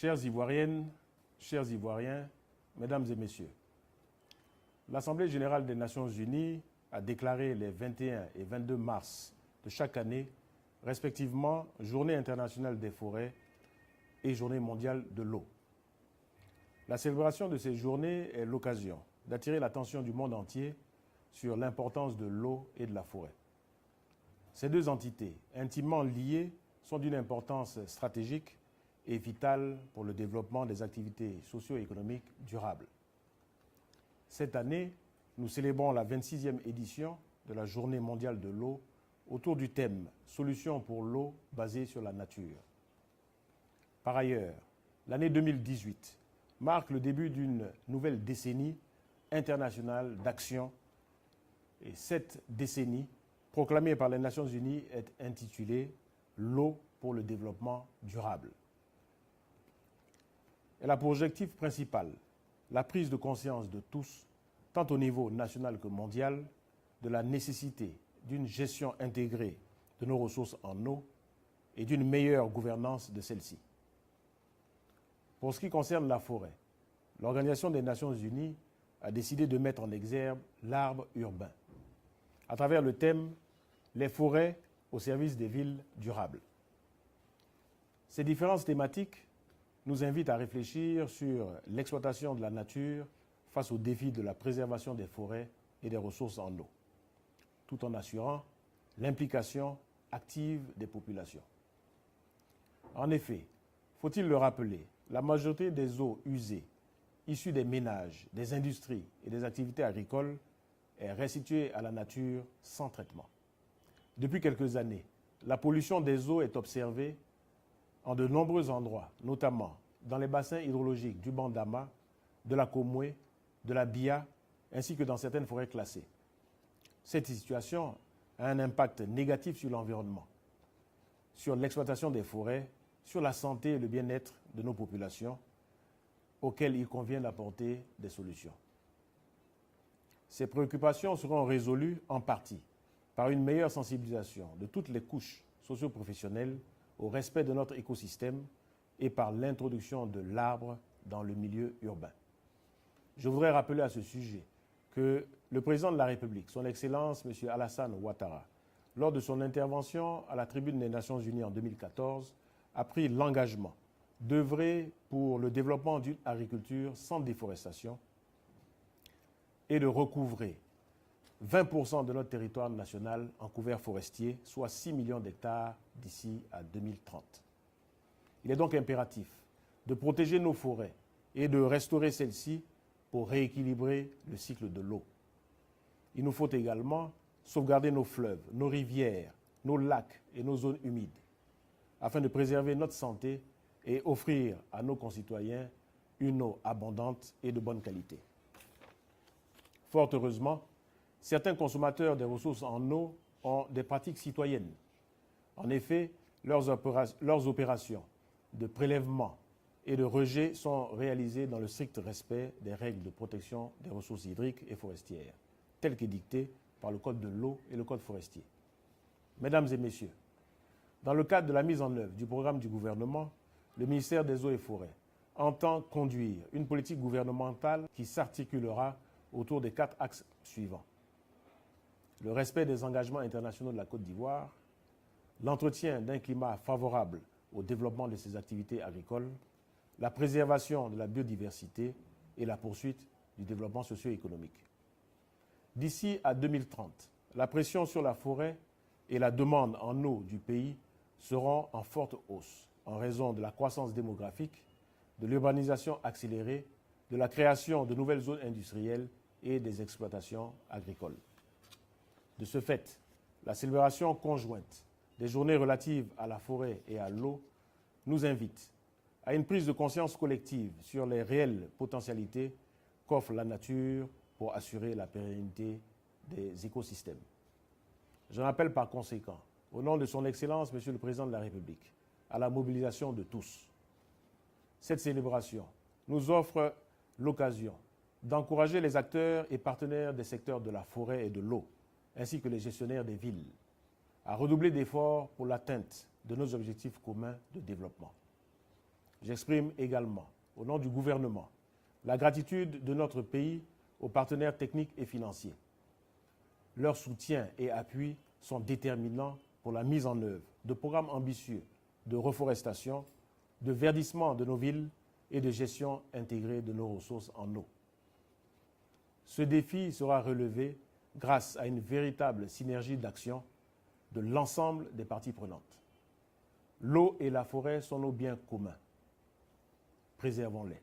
Chères Ivoiriennes, chers Ivoiriens, Mesdames et Messieurs, l'Assemblée générale des Nations unies a déclaré les 21 et 22 mars de chaque année, respectivement, Journée internationale des forêts et Journée mondiale de l'eau. La célébration de ces journées est l'occasion d'attirer l'attention du monde entier sur l'importance de l'eau et de la forêt. Ces deux entités, intimement liées, sont d'une importance stratégique et vitale pour le développement des activités socio-économiques durables. Cette année, nous célébrons la 26e édition de la Journée mondiale de l'eau autour du thème « Solutions pour l'eau basée sur la nature ». Par ailleurs, l'année 2018 marque le début d'une nouvelle décennie internationale d'action et cette décennie, proclamée par les Nations unies, est intitulée « L'eau pour le développement durable ». Elle a pour objectif principal la prise de conscience de tous, tant au niveau national que mondial, de la nécessité d'une gestion intégrée de nos ressources en eau et d'une meilleure gouvernance de celle-ci. Pour ce qui concerne la forêt, l'Organisation des Nations unies a décidé de mettre en exergue l'arbre urbain, à travers le thème « Les forêts au service des villes durables ». Ces différentes thématiques nous invitent à réfléchir sur l'exploitation de la nature face aux défis de la préservation des forêts et des ressources en eau, tout en assurant l'implication active des populations. En effet, faut-il le rappeler, la majorité des eaux usées, issues des ménages, des industries et des activités agricoles, est restituée à la nature sans traitement. Depuis quelques années, la pollution des eaux est observée en de nombreux endroits, notamment dans les bassins hydrologiques du Bandama, de la Komwe, de la Bia, ainsi que dans certaines forêts classées. Cette situation a un impact négatif sur l'environnement, sur l'exploitation des forêts, sur la santé et le bien-être de nos populations, auxquelles il convient d'apporter des solutions. Ces préoccupations seront résolues en partie par une meilleure sensibilisation de toutes les couches socio-professionnelles au respect de notre écosystème et par l'introduction de l'arbre dans le milieu urbain. Je voudrais rappeler à ce sujet que le président de la République, son Excellence M. Alassane Ouattara, lors de son intervention à la tribune des Nations Unies en 2014, a pris l'engagement d'œuvrer pour le développement d'une agriculture sans déforestation et de recouvrer 20% de notre territoire national en couvert forestier, soit 6 millions d'hectares d'ici à 2030. Il est donc impératif de protéger nos forêts et de restaurer celles-ci pour rééquilibrer le cycle de l'eau. Il nous faut également sauvegarder nos fleuves, nos rivières, nos lacs et nos zones humides, afin de préserver notre santé et offrir à nos concitoyens une eau abondante et de bonne qualité. Fort heureusement, certains consommateurs des ressources en eau ont des pratiques citoyennes. En effet, leurs opérations de prélèvement et de rejet sont réalisées dans le strict respect des règles de protection des ressources hydriques et forestières, telles qu'édictées par le Code de l'eau et le Code forestier. Mesdames et Messieurs, dans le cadre de la mise en œuvre du programme du gouvernement, le ministère des Eaux et Forêts entend conduire une politique gouvernementale qui s'articulera autour des 4 axes suivants. Le respect des engagements internationaux de la Côte d'Ivoire, l'entretien d'un climat favorable au développement de ses activités agricoles, la préservation de la biodiversité et la poursuite du développement socio-économique. D'ici à 2030, la pression sur la forêt et la demande en eau du pays seront en forte hausse en raison de la croissance démographique, de l'urbanisation accélérée, de la création de nouvelles zones industrielles et des exploitations agricoles. De ce fait, la célébration conjointe des journées relatives à la forêt et à l'eau nous invite à une prise de conscience collective sur les réelles potentialités qu'offre la nature pour assurer la pérennité des écosystèmes. Je rappelle par conséquent, au nom de son Excellence, Monsieur le Président de la République, à la mobilisation de tous. Cette célébration nous offre l'occasion d'encourager les acteurs et partenaires des secteurs de la forêt et de l'eau, ainsi que les gestionnaires des villes, à redoubler d'efforts pour l'atteinte de nos objectifs communs de développement. J'exprime également, au nom du gouvernement, la gratitude de notre pays aux partenaires techniques et financiers. Leur soutien et appui sont déterminants pour la mise en œuvre de programmes ambitieux de reforestation, de verdissement de nos villes et de gestion intégrée de nos ressources en eau. Ce défi sera relevé grâce à une véritable synergie d'action de l'ensemble des parties prenantes. L'eau et la forêt sont nos biens communs. Préservons-les.